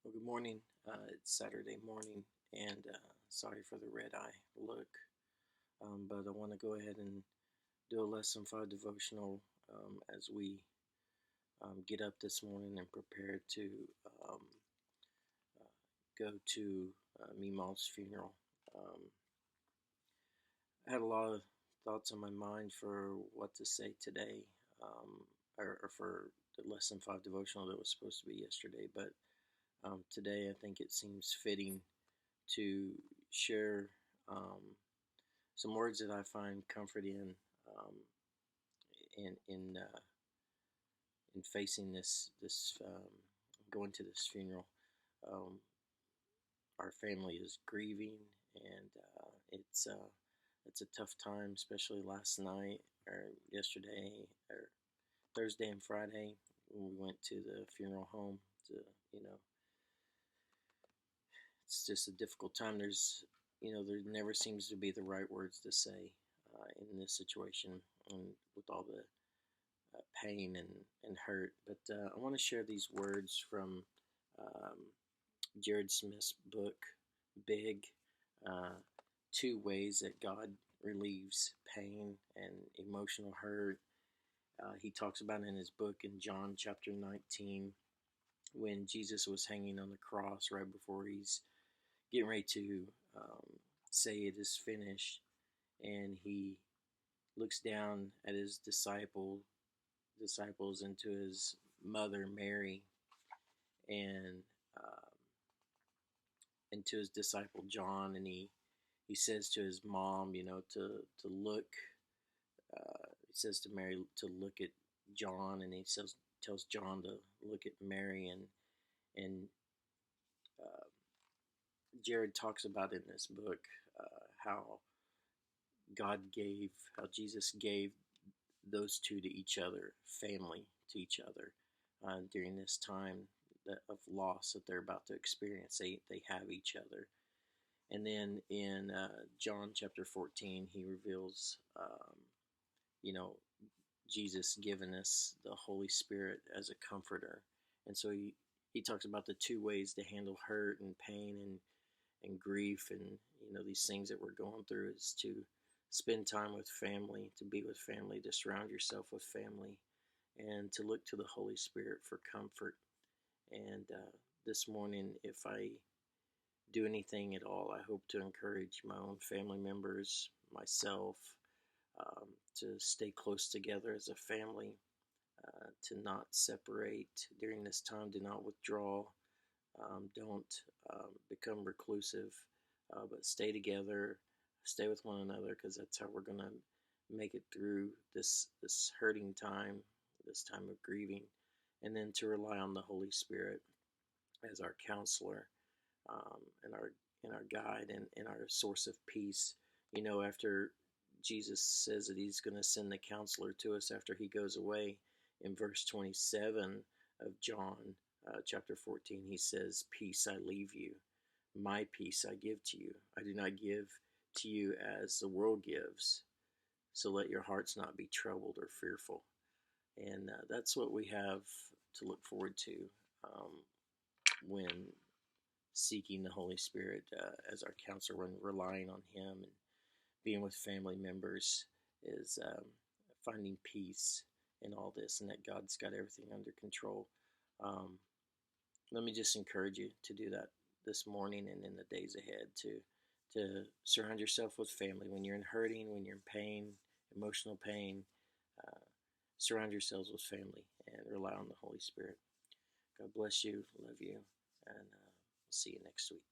Well, good morning. It's Saturday morning, and sorry for the red eye look, but I want to go ahead and do a Lesson 5 devotional as we get up this morning and prepare to um, go to Meemaw's funeral. Um, I had a lot of thoughts on my mind for what to say today, or for the Lesson 5 devotional that was supposed to be yesterday, but today I think it seems fitting to share um, some words that I find comfort um, in facing this going to this funeral. Um, our family is grieving, and it's a tough time, especially last night or yesterday or Thursday and Friday when we went to the funeral home to you know it's just a difficult time. There never seems to be the right words to say in this situation, and with all the pain and hurt. But I want to share these words from um, Jerod Smith's book, Big. Uh, Two ways that God relieves pain and emotional hurt. He talks about in his book in John chapter 19 when Jesus was hanging on the cross right before he's getting ready to say it is finished, and he looks down at his disciples and to his mother Mary, and um, and to his disciple John, and he says to his mom, to look. He says to Mary to look at John, and he tells John to look at Mary, and uh, Jerod talks about in this book how how Jesus gave those two to each other, family to each other, during this time of loss that they're about to experience. They have each other. And then in John chapter 14, he reveals, you know, Jesus giving us the Holy Spirit as a comforter. And so he talks about the two ways to handle hurt and pain and grief and, these things that we're going through is to spend time with family, to be with family, to surround yourself with family, and to look to the Holy Spirit for comfort. And this morning, if I do anything at all, I hope to encourage my own family members, myself, to stay close together as a family, to not separate during this time, to not withdraw, don't become reclusive, but stay together, stay with one another, because that's how we're going to make it through this hurting time, this time of grieving, and then to rely on the Holy Spirit as our counselor, and our guide, and our source of peace. After Jesus says that he's going to send the counselor to us after he goes away, in verse 27 of John chapter 14, he says, "Peace I leave you, my peace I give to you. I do not give to you as the world gives. So let your hearts not be troubled or fearful." And that's what we have to look forward to when seeking the Holy Spirit as our counselor, when relying on him and being with family members, is finding peace in all this, and that God's got everything under control. Let me just encourage you to do that this morning and in the days ahead, to surround yourself with family. When you're in hurting, when you're in pain, emotional pain, surround yourselves with family and rely on the Holy Spirit. God bless you. Love you. And we'll see you next week.